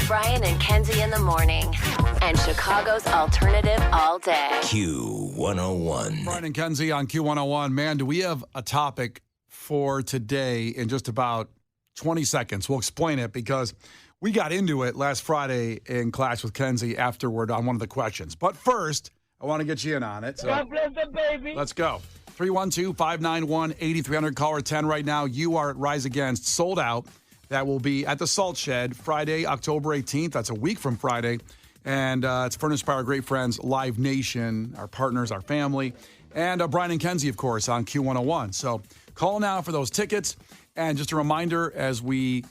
Brian and Kenzie in the morning. And Chicago's alternative all day. Q101. Brian and Kenzie on Q101. Man, do we have a topic for today in just about 20 seconds. We'll explain it because we got into it last Friday in Clash with Kenzie afterward on one of the questions. But first, I want to get you in on it. So God bless the baby. let's go. 312-591-8300. Caller 10 right now. You are at Rise Against. Sold out. That will be at the Salt Shed Friday, October 18th. That's a week from Friday. And it's furnished by our great friends, Live Nation, our partners, our family, and Brian and Kenzie, of course, on Q101. So call now for those tickets. And just a reminder, as we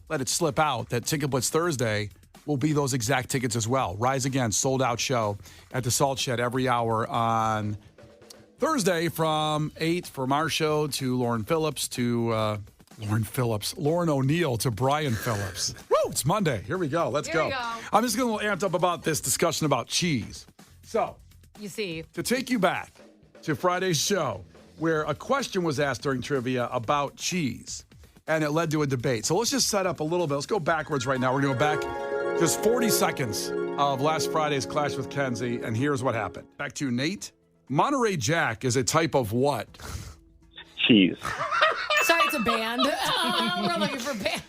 let it slip out, that Ticket Blitz Thursday will be those exact tickets as well. Rise Against, sold-out show at the Salt Shed every hour on Thursday from 8 from our show to Lauren O'Neill to Brian Phillips. Woo, it's Monday. Here we go. Let's go. I'm just getting a little amped up about this discussion about cheese. So, you see, to take you back to Friday's show, where a question was asked during trivia about cheese, and it led to a debate. So let's just set up a little bit. Let's go backwards right now. We're going to go back just 40 seconds of last Friday's Clash with Kenzie, and here's what happened. Back to Nate. Monterey Jack is a type of what? Cheese. sorry, it's a band. We're looking for band.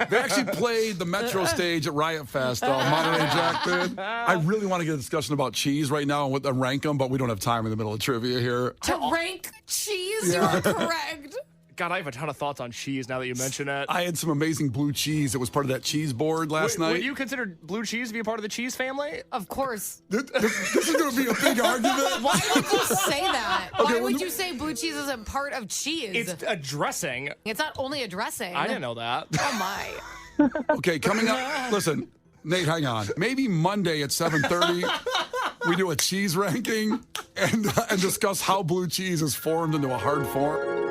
They actually played the Metro stage at Riot Fest. Monterey Jack did. I really want to get a discussion about cheese right now and rank them, but we don't have time in the middle of trivia here. To rank cheese, Yeah. you are correct. God, I have a ton of thoughts on cheese now that you mention it. I had some amazing blue cheese that was part of that cheese board last night. Would you consider blue cheese to be a part of the cheese family? Of course. This is going to be a big argument. Why would you say that? Okay, Why well, would you say blue cheese isn't part of cheese? It's a dressing. It's not only a dressing. I didn't know that. Oh, my. Okay, coming up. Listen, Nate, hang on. Maybe Monday at 7:30, we do a cheese ranking and discuss how blue cheese is formed into a hard form.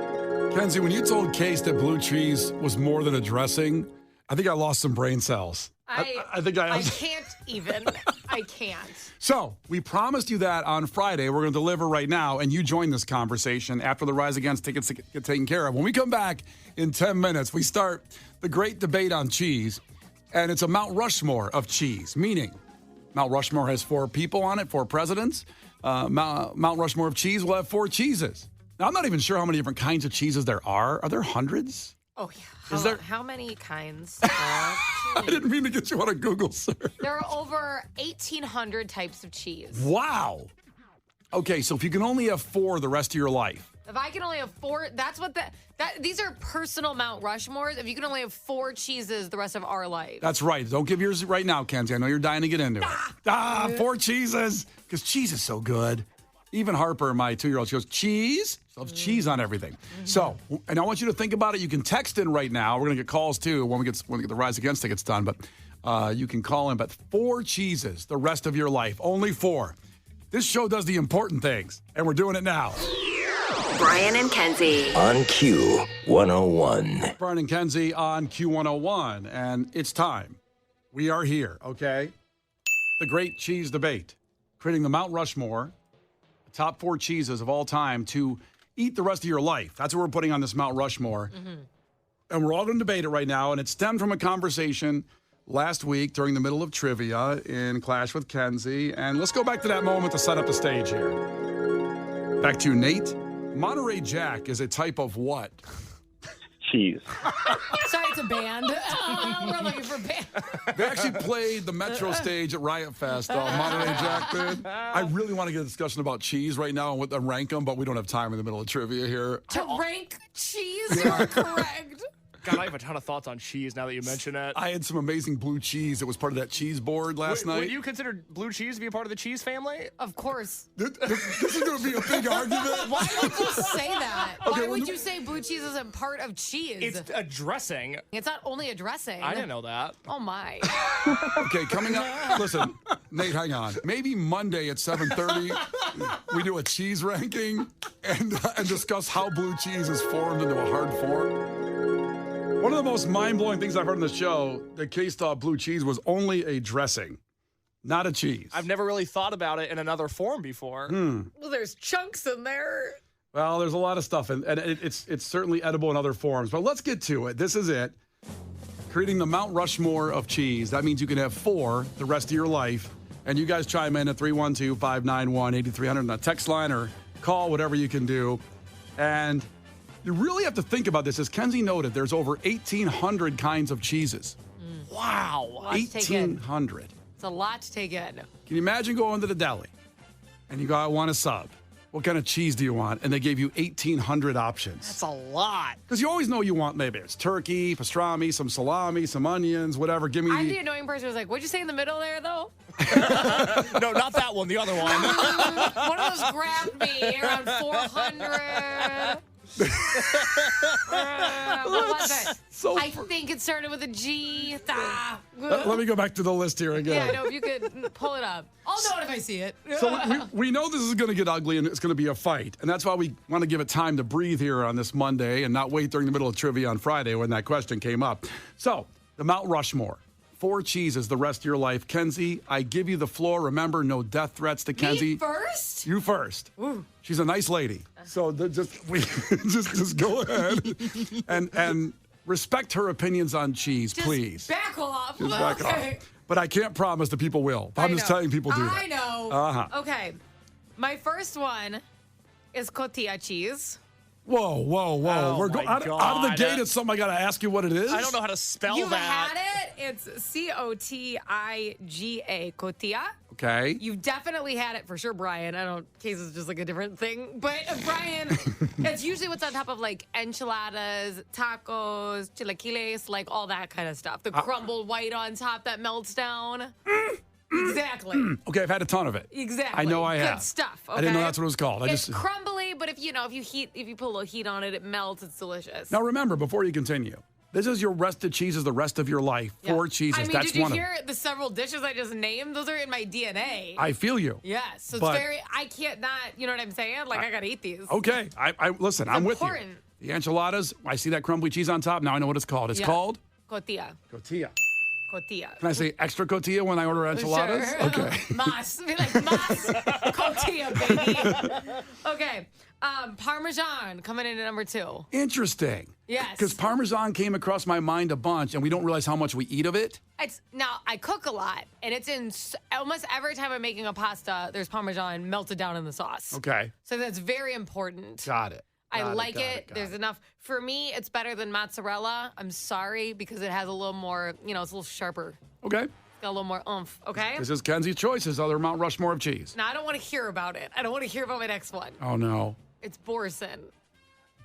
Kenzie, when you told Case that blue cheese was more than a dressing, I think I lost some brain cells. I think I can't even. I can't. So, we promised you that on Friday. We're going to deliver right now, and you join this conversation after the Rise Against tickets get taken care of. When we come back in 10 minutes, we start the great debate on cheese, and it's a Mount Rushmore of cheese, meaning Mount Rushmore has 4 people on it, 4 presidents. Mount Rushmore of cheese will have 4 cheeses. Now, I'm not even sure how many different kinds of cheeses there are. Are there hundreds? Oh, yeah. How many kinds? I didn't mean to get you on a Google search. There are over 1,800 types of cheese. Wow. Okay, so if you can only have 4 the rest of your life. If I can only have 4, that's what these are personal Mount Rushmores. If you can only have 4 cheeses the rest of our life. That's right. Don't give yours right now, Kenzie. I know you're dying to get into it. 4 cheeses. Because cheese is so good. Even Harper, my 2-year-old, she goes, cheese? She loves cheese on everything. Mm-hmm. So, and I want you to think about it. You can text in right now. We're going to get calls, too, when we get the Rise Against tickets done. But you can call in. But 4 cheeses the rest of your life. Only 4. This show does the important things, and we're doing it now. Brian and Kenzie. On Q101. Brian and Kenzie on Q101. And it's time. We are here, okay? The great cheese debate. Creating the Mount Rushmore. Top 4 cheeses of all time to eat the rest of your life. That's what we're putting on this Mount Rushmore. Mm-hmm. And we're all going to debate it right now. And it stemmed from a conversation last week during the middle of trivia in Clash with Kenzie. And let's go back to that moment to set up the stage here. Back to Nate. Monterey Jack is a type of what? Cheese. Sorry, it's a band. We're looking for band. They actually played the Metro stage at Riot Fest. Monterey Jack did. I really want to get a discussion about cheese right now and rank them, but we don't have time in the middle of trivia here. To rank cheese, you are correct. God, I have a ton of thoughts on cheese now that you mention it. I had some amazing blue cheese that was part of that cheese board last night. Would you consider blue cheese to be a part of the cheese family? Of course. This is going to be a big argument. Why would you say that? Okay, Why would you say blue cheese isn't part of cheese? It's a dressing. It's not only a dressing. I didn't know that. Oh, my. Okay, coming up. Listen, Nate, hang on. Maybe Monday at 7:30, we do a cheese ranking and discuss how blue cheese is formed into a hard form. One of the most mind-blowing things I've heard on the show, that Case thought blue cheese was only a dressing, not a cheese. I've never really thought about it in another form before. Well, there's chunks in there. Well, there's a lot of stuff, and it's certainly edible in other forms. But let's get to it. This is it. creating the Mount Rushmore of cheese. That means you can have 4 the rest of your life. And you guys chime in at 312-591-8300 on the text line or call, whatever you can do. And you really have to think about this. As Kenzie noted, there's over 1,800 kinds of cheeses. Wow. Lot to take in. 1,800. It's a lot to take in. Can you imagine going to the deli and you go, I want a sub. What kind of cheese do you want? And they gave you 1,800 options. That's a lot. Because you always know you want maybe it's turkey, pastrami, some salami, some onions, whatever. Give me I'm the annoying person who's like, what'd you say in the middle there, though? No, not that one. The other one. One of those grabbed me around 400. What was it? So I think it started with a G. Let me go back to the list here again. Yeah, no, if you could pull it up. I'll know it if I see it. So we know this is going to get ugly and it's going to be a fight. And that's why we want to give it time to breathe here on this Monday and not wait during the middle of trivia on Friday when that question came up. So the Mount Rushmore. 4 cheeses the rest of your life. Kenzie, I give you the floor. Remember, no death threats to Kenzie. Me first? You first. Ooh. She's a nice lady. So just go ahead and respect her opinions on cheese, Just please. back off. Just back Okay. off. But I can't promise that people will. I'm just telling people do that. I know. Uh-huh. Okay. My first one is cotija cheese. Whoa. Oh, We're my out of the God. gate. It's something I got to ask you what it is. I don't know how to spell You've that. had it. It's Cotija. Cotija. Okay. You've definitely had it for sure, Brian. I don't, in case it's just like a different thing. But Brian, it's usually what's on top of like enchiladas, tacos, chilaquiles, like all that kind of stuff. The crumbled white on top that melts down. Exactly. Okay, I've had a ton of it. Exactly. I know I have. Good stuff. Okay? I didn't know that's what it was called. It's crumbly, but if you put a little heat on it, it melts. It's delicious. Now remember, before you continue, this is your rest of cheeses the rest of your life. Yeah. 4 cheeses. I mean, That's did you one hear the several dishes I just named? Those are in my DNA. I feel you. Yes. So But- it's very, I can't not, you know what I'm saying? Like, I got to eat these. Okay. I listen, I'm with important. you. The enchiladas, I see that crumbly cheese on top. Now I know what it's called. It's Yeah. called Cotija. cotija. Cotija. Can I say extra cotija when I order enchiladas? Sure. Okay. Mas. Be like, mas cotija, baby. Okay. Parmesan coming in at number 2. Interesting. Yes. Because Parmesan came across my mind a bunch, and we don't realize how much we eat of it. Now, I cook a lot, and it's in almost every time I'm making a pasta, there's Parmesan melted down in the sauce. Okay. So that's very important. Got it. I Got like got it. got There's enough. For me, it's better than mozzarella. I'm sorry, because it has a little more, it's a little sharper. Okay. It's got a little more oomph, okay? This is Kenzie's choices, other Mount Rushmore of cheese. Now, I don't want to hear about it. I don't want to hear about my next one. Oh, no. It's Boursin.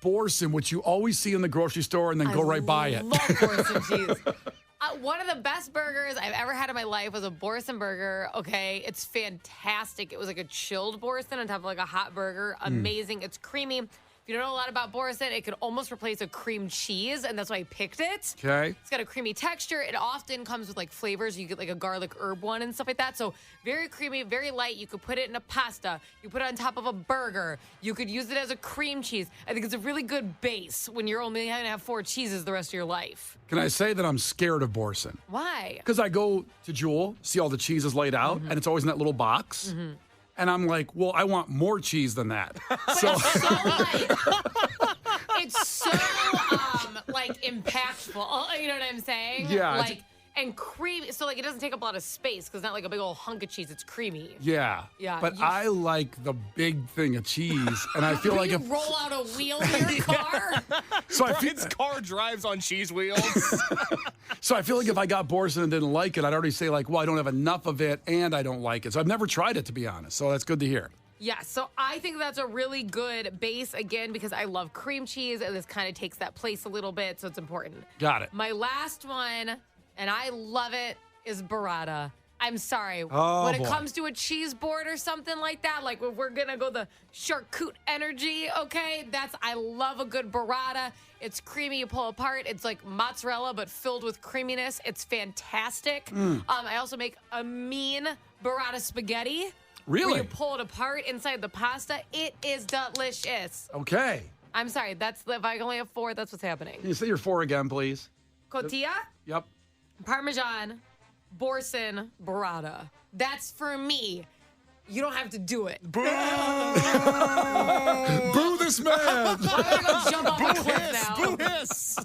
Boursin, which you always see in the grocery store and then go right by it. I love Boursin cheese. One of the best burgers I've ever had in my life was a Boursin burger. Okay, it's fantastic. It was like a chilled Boursin on top of like a hot burger. Amazing. It's creamy. If you don't know a lot about Boursin, it could almost replace a cream cheese, and that's why I picked it. Okay. It's got a creamy texture. It often comes with like flavors. You get like a garlic herb one and stuff like that. So very creamy, very light. You could put it in a pasta. You put it on top of a burger. You could use it as a cream cheese. I think it's a really good base when you're only going to have 4 cheeses the rest of your life. Can I say that I'm scared of Boursin? Why? Because I go to Jewel, see all the cheeses laid out, and it's always in that little box. And I'm like, well, I want more cheese than that. So It's so like impactful. You know what I'm saying? Yeah, it's- Like and creamy. So like it doesn't take up a lot of space because it's not like a big old hunk of cheese. It's creamy. yeah. Yeah, But you- I like the big thing of cheese, and I feel When like you if roll out a wheel in your car. so, I feel Brian's car drives on cheese wheels. so I feel like if I got Boursin and didn't like it, I'd already say like, well, I don't have enough of it, and I don't like it. So I've never tried it, to be honest. So that's good to hear. Yeah, so I think that's a really good base, again, because I love cream cheese, and this kind of takes that place a little bit, so it's important. Got it. My last one, and I love it, is burrata. I'm sorry. Oh, when it boy. comes to a cheese board or something like that, like if we're gonna go the charcuterie energy, okay? I love a good burrata. It's creamy, you pull apart. It's like mozzarella, but filled with creaminess. It's fantastic. I also make a mean burrata spaghetti. Really? Where you pull it apart inside the pasta. It is delicious. Okay. I'm sorry. If I only have 4, that's what's happening. Can you say your 4 again, please? Cotija, Yep. Parmesan, Boursin, burrata. That's for me. You don't have to do it. Boo this man. I'm gonna go jump off a cliff now. Boo hiss.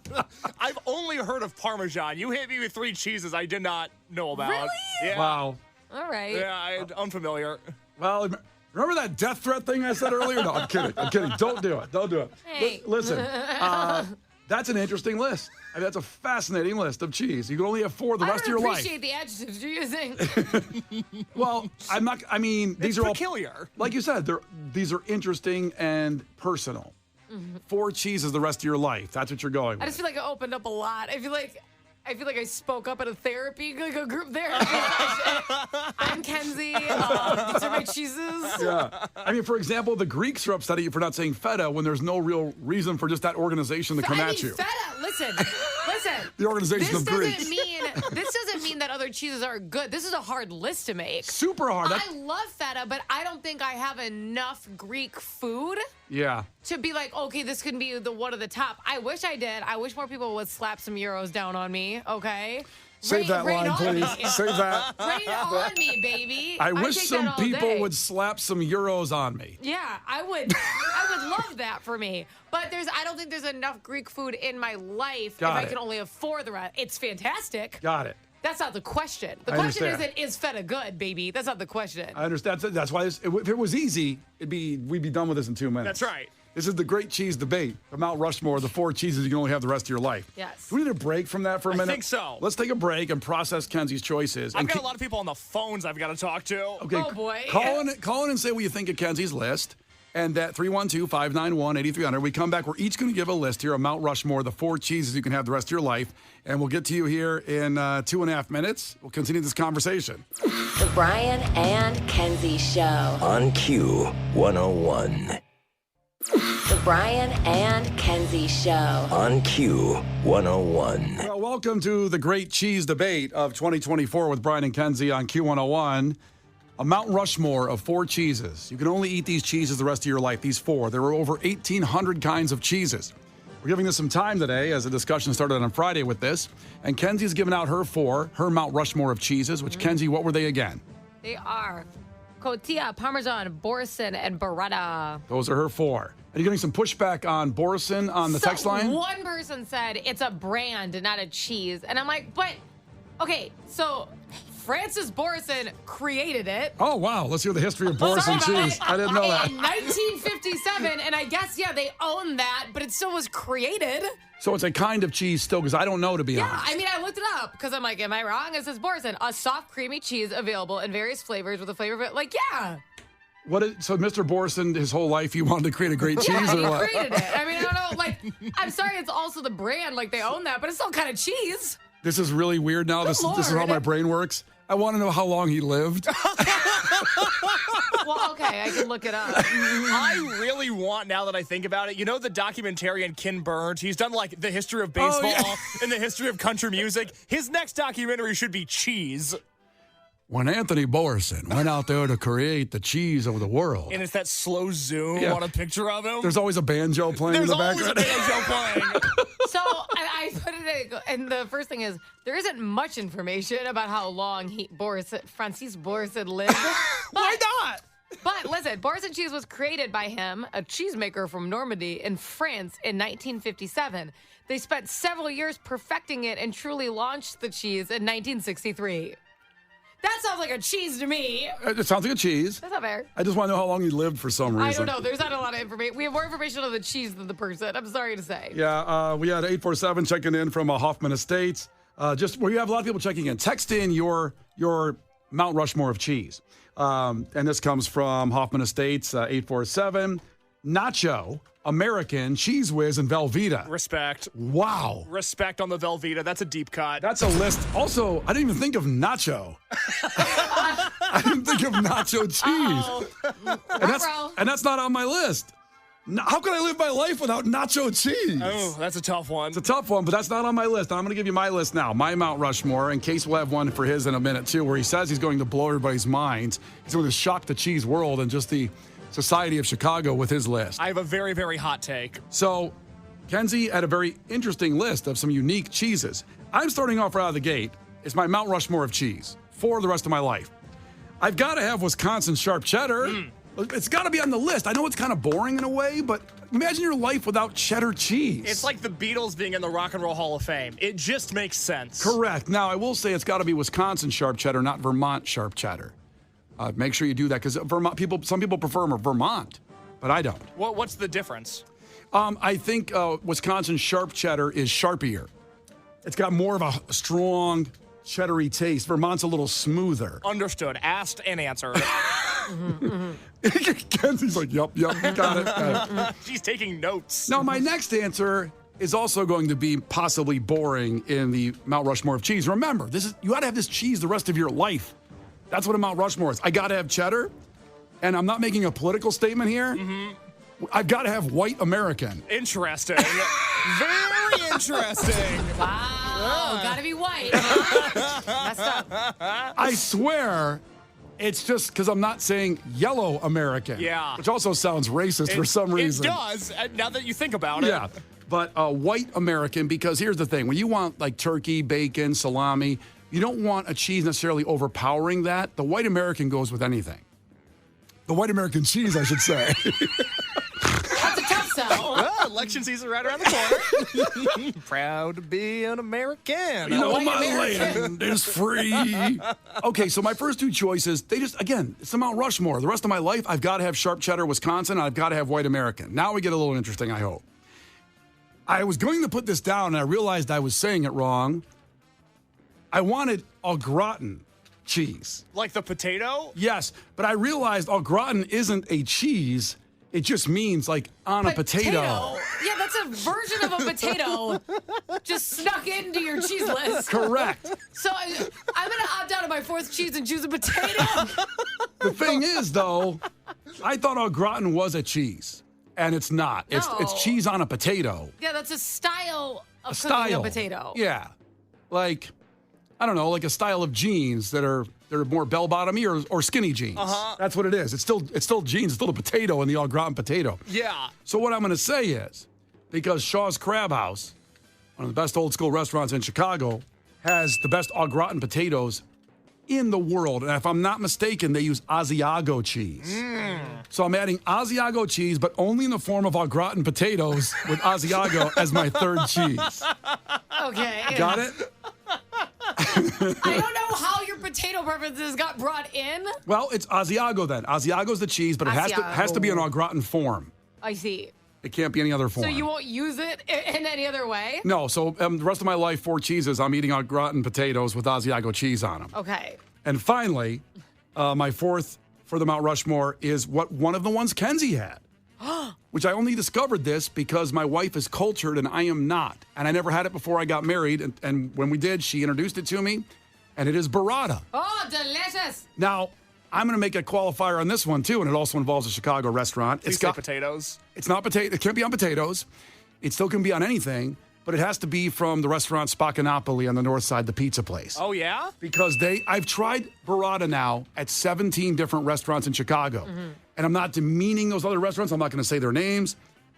I've only heard of Parmesan. You hit me with 3 cheeses I did not know about. Really? Yeah. Wow. All right. Yeah, unfamiliar. Well, remember that death threat thing I said earlier? No, I'm kidding. Don't do it. Don't do it. Hey. Listen, that's an interesting list. I mean, that's a fascinating list of cheese. You can only have 4 the rest of your life. I appreciate the adjectives you're using. Well, these are all peculiar. Like you said, these are interesting and personal. 4 cheeses the rest of your life. That's what you're going with. I just feel like I opened up a lot. I feel like I spoke up at a therapy, like a group therapy. I'm Kenzie. These are my cheeses. Yeah. I mean, for example, the Greeks are upset at you for not saying feta when there's no real reason for just that organization to come at you. Feta. Listen. The organization of Greeks. This doesn't mean that other cheeses are good. This is a hard list to make. Super hard. I love feta, but I don't think I have enough Greek food Yeah. to be like, okay, this can be the one of the top. I wish I did. I wish more people would slap some euros down on me, okay? Save that line, please. Save that. Rain on me, baby. I wish take some that all people day. would slap some euros on me. Yeah, I would love that for me. But I don't think there's enough Greek food in my life Got if I it. can only afford the rest. It's fantastic. Got it. That's not the question. The I question understand. is feta good, baby? That's not the question. I understand. That's why if it was easy, we'd be done with this in 2 minutes. That's right. This is the great cheese debate. The Mount Rushmore, the 4 cheeses you can only have the rest of your life. Yes. Do we need a break from that for a minute? think so. Let's take a break and process Kenzie's choices. I've got a lot of people on the phones I've got to talk to. Okay, Oh, boy. Call in and say what you think of Kenzie's list. And at 312-591-8300, we come back. We're each going to give a list here of Mount Rushmore, the 4 cheeses you can have the rest of your life. And we'll get to you here in 2.5 minutes. We'll continue this conversation. The Brian and Kenzie Show. On Q101. The Brian and Kenzie Show. On Q101. Well, welcome to the great cheese debate of 2024 with Brian and Kenzie on Q101. A Mount Rushmore of 4 cheeses. You can only eat these cheeses the rest of your life, these 4. There are over 1,800 kinds of cheeses. We're giving this some time today as the discussion started on Friday with this. And Kenzie's given out her 4, her Mount Rushmore of cheeses, which, Kenzie, what were they again? They are Cotija, Parmesan, Boursin, and Burrata. Those are her 4. Are you getting some pushback on Boursin on the text line? One person said it's a brand, not a cheese. And I'm like, but, okay, so Francis Boursin created it. Oh, wow. Let's hear the history of Boursin cheese. I didn't know that. In 1957, and I guess, yeah, they own that, but it still was created. So it's a kind of cheese still, because I don't know, to be Yeah, honest. I mean, I looked it up because I'm like, am I wrong? It says Boursin, a soft, creamy cheese available in various flavors with a flavor of it. Like, yeah. So Mr. Boursin, his whole life, he wanted to create a great cheese, Yeah, or he what? created it. I mean, I don't know. Like, I'm sorry, it's also the brand. Like, they own that, but it's still kind of cheese. This is really weird now. This is how Lord. my brain works. I want to know how long he lived. Well, okay, I can look it up. I really want, now that I think about it, you know the documentarian Ken Burns? He's done like the history of baseball and the history of country music. His next documentary should be Cheese. When Anthony Boursin went out there to create the cheese of the world, And it's that slow zoom Yeah. on a picture of him. there's always a banjo playing There's in the always a background. banjo playing. So I put it in, and the first thing is there isn't much information about how long Francis Boursin lived. Why not? But listen, Boursin cheese was created by him, a cheesemaker from Normandy in France in 1957. They spent several years perfecting it and truly launched the cheese in 1963. That sounds like a cheese to me. It sounds like a cheese. That's not fair. I just want to know how long he lived for some reason. I don't know. There's not a lot of information. We have more information on the cheese than the person. I'm sorry to say. Yeah, we had 847 checking in from Hoffman Estates. We have a lot of people checking in. Text in your Mount Rushmore of cheese. And this comes from Hoffman Estates, 847. Nacho, American, Cheese Whiz, and Velveeta. Respect. Wow. Respect on the Velveeta. That's a deep cut. That's a list. Also, I didn't even think of nacho. I didn't think of nacho cheese. And that's not on my list. How can I live my life without nacho cheese? Oh, that's a tough one. It's a tough one, but that's not on my list. I'm going to give you my list now, my Mount Rushmore, in case we'll have one for his in a minute, too, where he says he's going to blow everybody's minds. He's going to shock the cheese world and just the society of Chicago with his list. I have a very, very hot take. So, Kenzie had a very interesting list of some unique cheeses. I'm starting off right out of the gate. It's my Mount Rushmore of cheese for the rest of my life. I've got to have Wisconsin sharp cheddar. It's got to be on the list. I know it's kind of boring in a way, but imagine your life without cheddar cheese. It's like the Beatles being in the Rock and Roll Hall of Fame. It just makes sense. Correct. Now, I will say it's got to be Wisconsin sharp cheddar, not Vermont sharp cheddar. Make sure you do that because some people prefer Vermont, but I don't. What's the difference? I think Wisconsin sharp cheddar is sharpier. It's got more of a strong cheddary taste. Vermont's a little smoother. Understood. Asked and answered. Kenzie's like, yep, got it. She's taking notes. Now, my next answer is also going to be possibly boring in the Mount Rushmore of cheese. Remember, you got to have this cheese the rest of your life. That's what a Mount Rushmore is. I got to have cheddar, and I'm not making a political statement here. I've got to have white American. Interesting. Very interesting. Wow. Gotta be white. Huh? Messed up. I swear, it's just because I'm not saying yellow American. Yeah. Which also sounds racist for some reason. It does, now that you think about it. Yeah. But white American, because here's the thing. When you want like turkey, bacon, salami, you don't want a cheese necessarily overpowering that. The white American goes with anything. The white American cheese, I should say. That's a tough sell. Well, election season right around the corner. Proud to be an American. You know, white my American. land is free. Okay, so my first two choices, it's the Mount Rushmore. The rest of my life, I've got to have sharp cheddar, Wisconsin, and I've got to have white American. Now we get a little interesting, I hope. I was going to put this down, and I realized I was saying it wrong. I wanted au gratin cheese. Like the potato? Yes, but I realized au gratin isn't a cheese. It just means like on a potato. Yeah, that's a version of a potato just snuck into your cheese list. Correct. So I'm going to opt out of my fourth cheese and choose a potato. The thing is, though, I thought au gratin was a cheese, and it's not. No. It's cheese on a potato. Yeah, that's a style of cooking a potato. Yeah, like I don't know, like a style of jeans that are more bell-bottomy or skinny jeans. That's what it is. It's still jeans. It's still a potato in the au gratin potato. Yeah. So what I'm going to say is, because Shaw's Crab House, one of the best old-school restaurants in Chicago, has the best au gratin potatoes in the world. And if I'm not mistaken, they use Asiago cheese. So I'm adding Asiago cheese, but only in the form of au gratin potatoes with Asiago as my third cheese. Okay. Got it? I don't know how your potato preferences got brought in. Well, it's Asiago then. Asiago's the cheese, but it has to be an au gratin form. I see. It can't be any other form. So you won't use it in any other way? No, so the rest of my life, 4 cheeses, I'm eating au gratin potatoes with Asiago cheese on them. Okay. And finally, my fourth for the Mount Rushmore is what one of the ones Kenzie had. Which I only discovered this because my wife is cultured and I am not. And I never had it before I got married. And when we did, she introduced it to me. And it is burrata. Oh, delicious. Now, I'm going to make a qualifier on this one, too. And it also involves a Chicago restaurant. Please say potatoes. It's not potato. It can't be on potatoes. It still can be on anything. But it has to be from the restaurant Spaccanapoli on the north side, the pizza place. Oh, yeah? Because I've tried burrata now at 17 different restaurants in Chicago. And I'm not demeaning those other restaurants. I'm not going to say their names.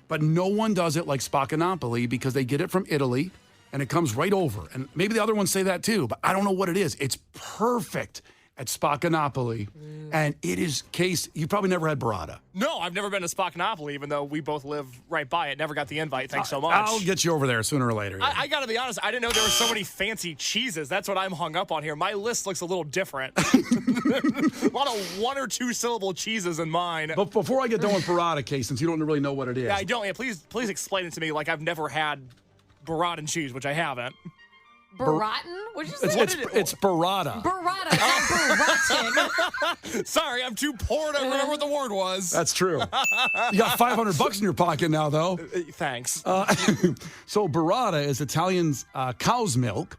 But no one does it like Spaccanapoli because they get it from Italy and it comes right over. And maybe the other ones say that too, but I don't know what it is. It's perfect at Spaccanapoli. And it is, Case, you probably never had burrata. No, I've never been to Spaccanapoli, even though we both live right by it. Never got the invite. Thanks so much. I'll get you over there sooner or later. Yeah. I got to be honest, I didn't know there were so many fancy cheeses. That's what I'm hung up on here. My list looks a little different. A lot of 1 or 2 syllable cheeses in mine. But before I get done with burrata, Case, since you don't really know what it is. Yeah, I don't. Yeah, please explain it to me like I've never had burrata and cheese, which I haven't. Baratin? What'd you say? It's burrata. Burrata, not baratin. Sorry, I'm too poor to remember what the word was. That's true. You got $500 in your pocket now, though. Thanks. So burrata is Italian's cow's milk,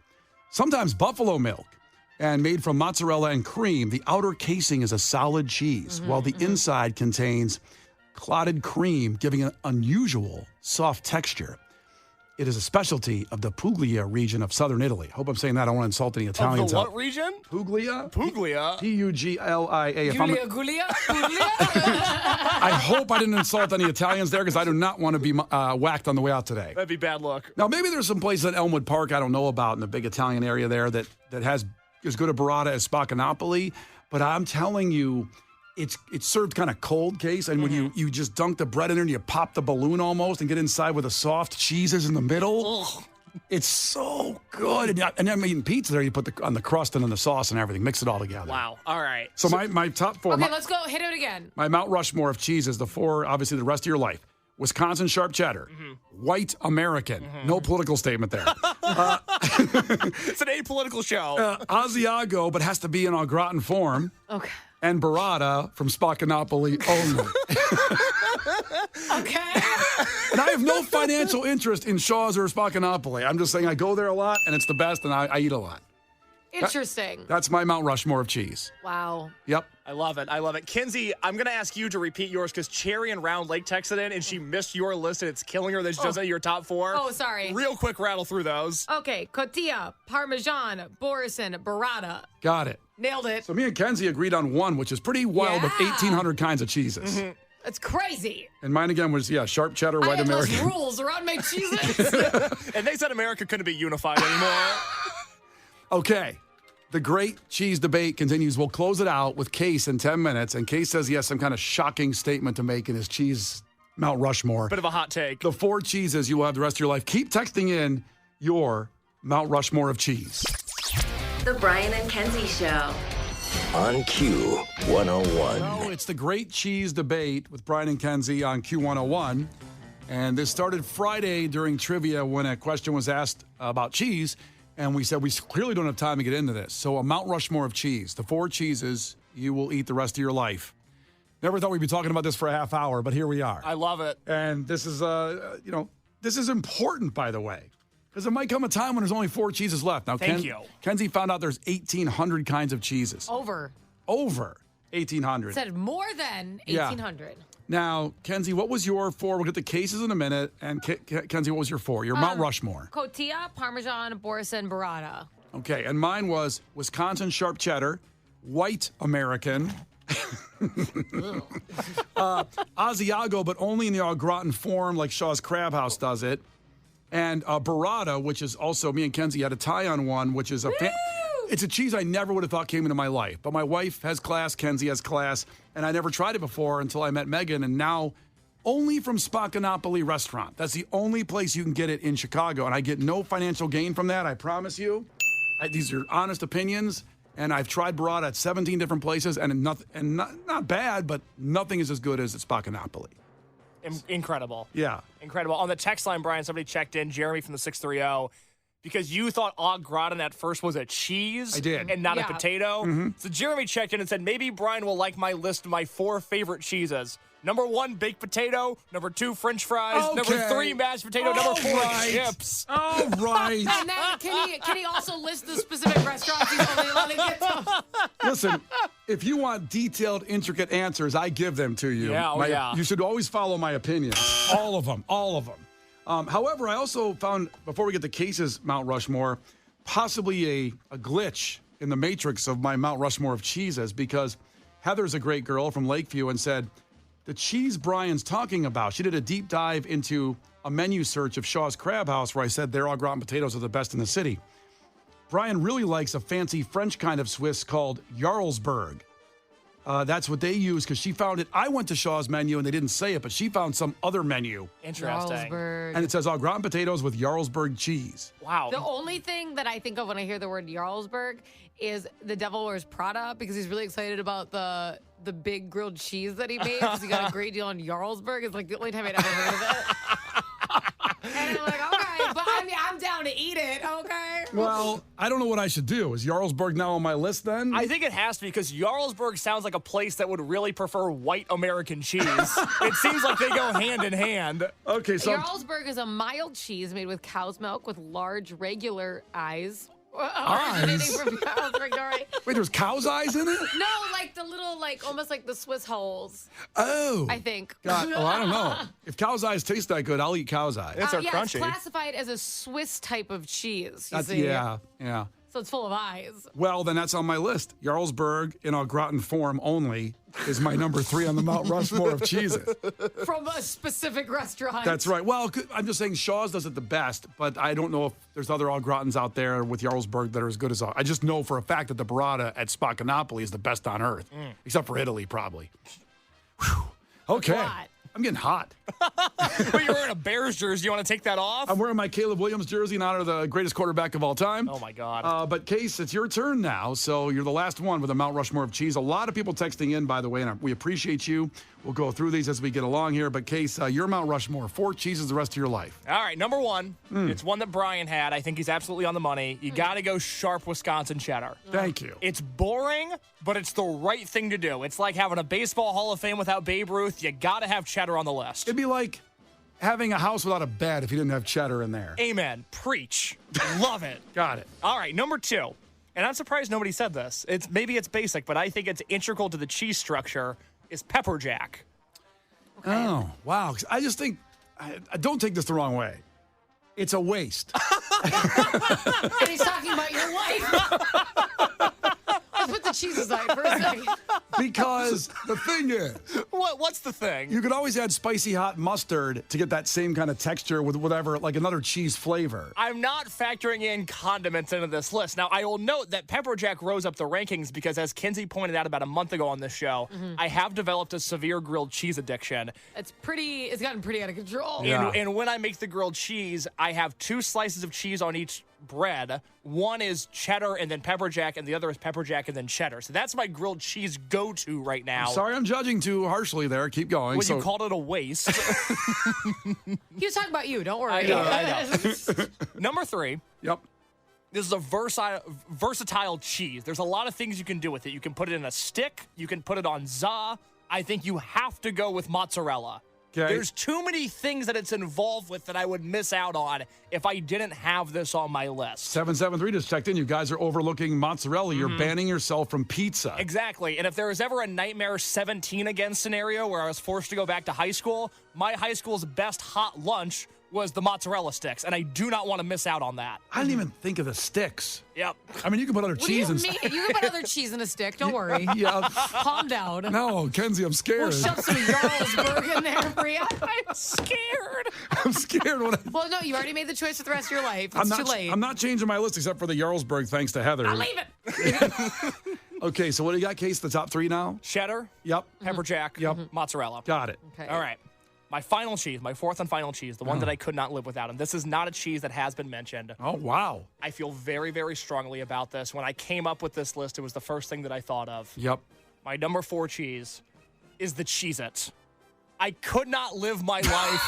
sometimes buffalo milk, and made from mozzarella and cream. The outer casing is a solid cheese, while the inside contains clotted cream, giving an unusual soft texture. It is a specialty of the Puglia region of southern Italy. Hope I'm saying that. I don't want to insult any Italians. Of the what region? Puglia? Puglia? P-U-G-L-I-A. Julia? I hope I didn't insult any Italians there because I do not want to be whacked on the way out today. That'd be bad luck. Now, maybe there's some place at Elmwood Park I don't know about in the big Italian area there that has, as good a burrata as Spaccanapoli, but I'm telling you, it's served kind of cold, Case, and when you just dunk the bread in there and you pop the balloon almost and get inside with the soft cheeses in the middle. Ugh. It's so good. And I'm eating pizza there. You put on the crust and then the sauce and everything. Mix it all together. Wow. All right. So my top four. Okay, let's go. Hit it again. My Mount Rushmore of cheeses, the four, obviously the rest of your life. Wisconsin sharp cheddar, white American, no political statement there. It's an apolitical show. Asiago, but has to be in au gratin form. Okay. And burrata from Spaccanapoli only. Okay. And I have no financial interest in Shaw's or Spaccanapoli. I'm just saying I go there a lot, and it's the best, and I eat a lot. Interesting. That's my Mount Rushmore of cheese. Wow. Yep. I love it. I love it. Kenzie, I'm going to ask you to repeat yours because Cherry and Round Lake texted in and she missed your list and it's killing her that she doesn't know your top four. Oh, sorry. Real quick rattle through those. Okay, cotilla, parmesan, boursin, burrata. Got it. Nailed it. So me and Kenzie agreed on one, which is pretty wild, with Yeah. 1,800 kinds of cheeses. It's crazy. And mine again was, sharp cheddar, I white had less American. rules around my cheeses. And they said America couldn't be unified anymore. Okay. The great cheese debate continues. We'll close it out with Case in 10 minutes. And Case says he has some kind of shocking statement to make in his cheese Mount Rushmore. Bit of a hot take. The four cheeses you will have the rest of your life. Keep texting in your Mount Rushmore of cheese. The Brian and Kenzie Show. On Q101. So it's the great cheese debate with Brian and Kenzie on Q101. And this started Friday during trivia when a question was asked about cheese. And we said we clearly don't have time to get into this. So a Mount Rushmore of cheese, the four cheeses you will eat the rest of your life. Never thought we'd be talking about this for a half hour, but here we are. I love it. And this is, this is important, by the way, because there might come a time when there's only four cheeses left. Now, Thank you. Kenzie found out there's 1,800 kinds of cheeses. Over. Over 1,800. Said more than Yeah. 1,800. Now, Kenzie, what was your four? We'll get the cases in a minute. And Kenzie, what was your four? Your Mount Rushmore. Cotilla, parmesan, boursin, burrata. Okay, and mine was Wisconsin sharp cheddar, white American, Asiago, but only in the au gratin form like Shaw's Crab House does it, and burrata, which is also, me and Kenzie had a tie on one, which is it's a cheese I never would have thought came into my life. But my wife has class, Kenzie has class, and I never tried it before until I met Megan, and now only from Spaccanapoli restaurant. That's the only place you can get it in Chicago, and I get no financial gain from that, I promise you. These are honest opinions, and I've tried burrata at 17 different places, and not bad, but nothing is as good as at Spaccanapoli. Incredible. Yeah. Incredible. On the text line, Brian, somebody checked in, Jeremy from the 630, because you thought au gratin at first was a cheese. I did. And not Yeah. a potato. So Jeremy checked in and said, maybe Brian will like my list of my four favorite cheeses. Number 1, baked potato. Number 2, French fries. Okay. Number 3, mashed potato. Number 4, right. chips. All right. And then can he also list the specific restaurants he's only allowed to get to? Listen, if you want detailed, intricate answers, I give them to you. Yeah, yeah. You should always follow my opinion. All of them. However, I also found, before we get to Case's Mount Rushmore, possibly a glitch in the matrix of my Mount Rushmore of cheeses, because Heather's a great girl from Lakeview and said, the cheese Brian's talking about, she did a deep dive into a menu search of Shaw's Crab House where I said their au gratin potatoes are the best in the city. Brian really likes a fancy French kind of Swiss called Jarlsberg. That's what they use because she found it. I went to Shaw's menu and they didn't say it, but she found some other menu. Interesting. Jarlsberg. And it says au gratin potatoes with Jarlsberg cheese. Wow. The only thing that I think of when I hear the word Jarlsberg is The Devil Wears Prada, because he's really excited about the big grilled cheese that he made because he got a great deal on Jarlsberg. It's like the only time I'd ever heard of it. And I'm like, okay, but I mean, I'm down to eat it, okay? Well, I don't know what I should do. Is Jarlsberg now on my list then? I think it has to be because Jarlsberg sounds like a place that would really prefer white American cheese. It seems like they go hand in hand. Okay, so Jarlsberg is a mild cheese made with cow's milk with large regular eyes. Eyes? Originating from Jarlsberg, Norway. wait, there's cow's eyes in it? No, like the little, almost like the Swiss holes, Oh. I think. God, well, I don't know. If cow's eyes taste that good, I'll eat cow's eyes. It's Yeah, crunchy. it's classified as a Swiss type of cheese. You That's, see. yeah. So so it's full of eyes. Well, then that's on my list. Jarlsberg in au gratin form only is my number 3 on the Mount Rushmore of cheeses. From a specific restaurant. That's right. Well, I'm just saying Shaw's does it the best, but I don't know if there's other au gratins out there with Jarlsberg that are as good as I just know for a fact that the burrata at Spaccanapoli is the best on earth, except for Italy, probably. Whew. Okay. Hot. I'm getting hot. But you're wearing a Bears jersey. You want to take that off? I'm wearing my Caleb Williams jersey in honor of the greatest quarterback of all time. Oh, my God. But, Case, it's your turn now. So you're the last one with a Mount Rushmore of cheese. A lot of people texting in, by the way, and we appreciate you. We'll go through these as we get along here. But, Case, your Mount Rushmore, 4 cheeses the rest of your life. All right, number 1. It's one that Brian had. I think he's absolutely on the money. You got to go sharp Wisconsin cheddar. Thank you. It's boring, but it's the right thing to do. It's like having a baseball Hall of Fame without Babe Ruth. You got to have cheddar on the list. It'd be like having a house without a bed if you didn't have cheddar in there. Amen. Preach. Love it. Got it. All right, number 2. And I'm surprised nobody said this. Maybe it's basic, but I think it's integral to the cheese structure, is pepper jack. Okay. Oh, wow. I just think, I don't take this the wrong way. It's a waste. And he's talking about your wife. Let's put the cheese aside for a second. Because the thing is, What's the thing? you could always add spicy hot mustard to get that same kind of texture with whatever, like another cheese flavor. I'm not factoring in condiments into this list. Now, I will note that pepper jack rose up the rankings because, as Kenzie pointed out about a month ago on this show, I have developed a severe grilled cheese addiction. It's gotten pretty out of control. Yeah. And when I make the grilled cheese, I have 2 slices of cheese on each bread. One is cheddar and then pepper jack, and the other is pepper jack and then cheddar. So that's my grilled cheese go-to right now. Sorry I'm judging too harshly there. Keep going. Well, you called it a waste. He was talking about you. Don't worry. I know. Number 3. Yep. This is a versatile cheese. There's a lot of things you can do with it. You can put it in a stick. You can put it on za. I think you have to go with mozzarella. Okay. There's too many things that it's involved with that I would miss out on if I didn't have this on my list. 773 just checked in. You guys are overlooking mozzarella. You're banning yourself from pizza. Exactly. And if there was ever a nightmare 17 again scenario where I was forced to go back to high school, my high school's best hot lunch was the mozzarella sticks, and I do not want to miss out on that. I didn't even think of the sticks. Yep. I mean, you can put other What do cheese you and mean? You can put other cheese in a stick. Don't worry. Yeah. Calm down. No, Kenzie, I'm scared. We'll shove some Jarlsberg in there for you. I'm scared. I'm scared. Well, no, you already made the choice for the rest of your life. It's too late. I'm not changing my list except for the Jarlsberg, thanks to Heather. I'll leave it. Okay, so what do you got, Case? The top 3 now? Cheddar, Yep. pepper jack, mozzarella. Got it. Okay. All right. My final cheese, my 4th and final cheese, the one that I could not live without. And this is not a cheese that has been mentioned. Oh, wow. I feel very, very strongly about this. When I came up with this list, it was the first thing that I thought of. Yep. My number 4 cheese is the Cheez-It. I could not live my life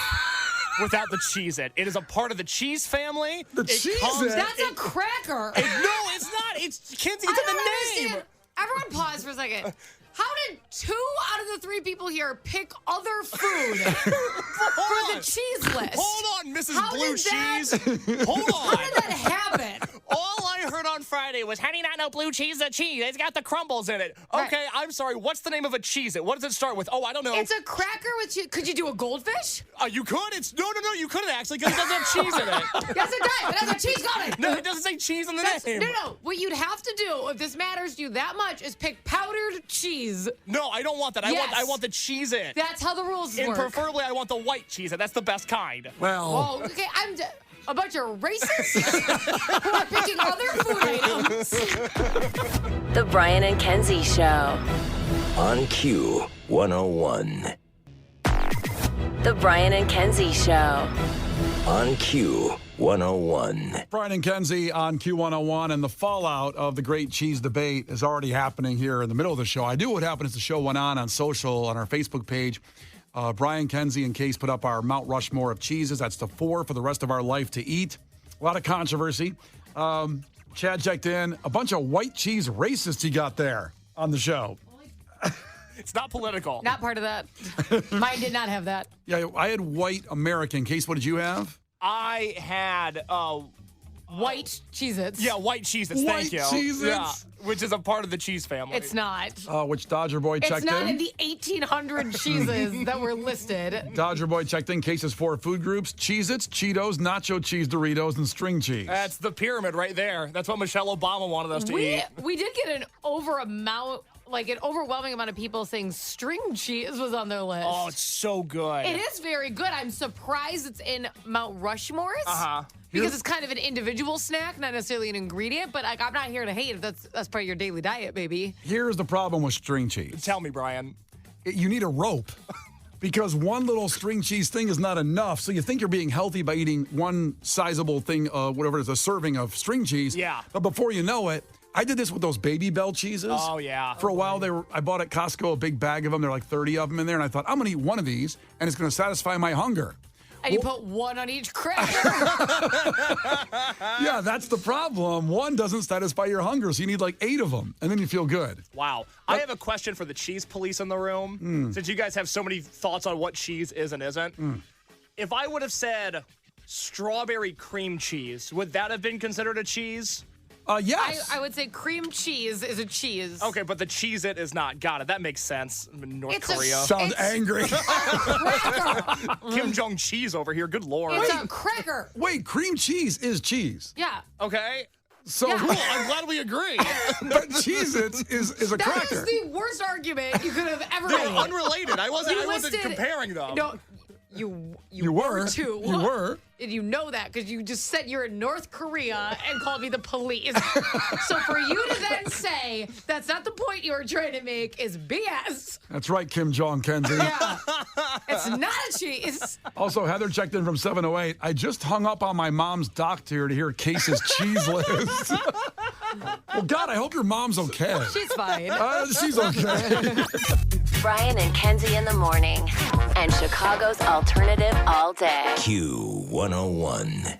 without the Cheez-It. It is a part of the cheese family. The Cheez-It? That's a cracker. No, it's not. It's Kenzie. I It's in don't the name. understand. Everyone pause for a second. How did 2 out of the 3 people here pick other food for the cheese list? Hold on, Mrs. How Blue did that- Cheese. Hold on. How did that happen? All I heard on Friday was, how do you not know blue cheese is a cheese? It's got the crumbles in it. Okay, Right. I'm sorry. What's the name of a Cheez-It? What does it start with? Oh, I don't know. It's a cracker with cheese. Could you do a goldfish? You could. No, you couldn't actually because it doesn't have cheese in it. Yes, it does. It has a cheese on it. No, it doesn't say cheese in the name. No. What you'd have to do, if this matters to you that much, is pick powdered cheese. No, I don't want that. Yes. I want the cheese in. That's how the rules And work. preferably, I want the white cheese. That's the best kind. Well, Oh, okay. A bunch of racists who are picking other food items. The Brian and Kenzie Show. On Q 101. The Brian and Kenzie Show. On Q 101. Brian and Kenzie on Q101, and the fallout of the great cheese debate is already happening here in the middle of the show. I knew what happened as the show went on social, on our Facebook page. Brian, Kenzie, and Case put up our Mount Rushmore of cheeses. That's the 4 for the rest of our life to eat. A lot of controversy. Chad checked in. A bunch of white cheese racists you got there on the show. It's not political. Not part of that. Mine did not have that. Yeah, I had white American. Case, what did you have? I had White Cheez-Its. Yeah, white Cheez-Its. White Thank you. Cheez-Its? Yeah, which is a part of the cheese family. It's not. Which Dodger boy checked It's not in? in the 1,800 cheeses that were listed. Dodger boy checked in cases for food groups: Cheez-Its, Cheetos, nacho cheese Doritos, and string cheese. That's the pyramid right there. That's what Michelle Obama wanted us to eat. We did get an overwhelming amount of people saying string cheese was on their list. Oh, it's so good. It is very good. I'm surprised it's in Mount Rushmores. Uh-huh. Because it's kind of an individual snack, not necessarily an ingredient. But I'm not here to hate if that's part of your daily diet, baby. Here's the problem with string cheese. Tell me, Brian. You need a rope. Because one little string cheese thing is not enough. So you think you're being healthy by eating one sizable thing, whatever it is, a serving of string cheese. Yeah. But before you know it, I did this with those Baby Bell cheeses. Oh, yeah. For a while, I bought at Costco a big bag of them. There are like 30 of them in there. And I thought, I'm going to eat one of these, and it's going to satisfy my hunger. And you put one on each cracker. Yeah, that's the problem. One doesn't satisfy your hunger, so you need like 8 of them, and then you feel good. Wow. I have a question for the cheese police in the room, since you guys have so many thoughts on what cheese is and isn't. If I would have said strawberry cream cheese, would that have been considered a cheese? Yes. I would say cream cheese is a cheese. Okay, but the Cheez-It is not. Got it. That makes sense. I'm in North It's a Korea. Sound angry. Kim Jong cheese over here. Good Lord. It's a cracker. Wait, cream cheese is cheese. Yeah. Okay. So, Yeah. Cool. I'm glad we agree. but Cheez-Its is a That cracker. is the worst argument you could have ever They're made. unrelated. I wasn't listed- comparing them. No, you were. too. You were. And you know that because you just said you're in North Korea and called me the police. So for you to then say that's not the point you were trying to make is BS. That's right, Kim Jong, Kenzie. Yeah. It's not a cheese. Also, Heather checked in from 708. I just hung up on my mom's doctor to hear Case's cheese list. Well, God, I hope your mom's okay. She's fine. She's okay. Brian and Kenzie in the morning. And Chicago's alternative all day. Q101.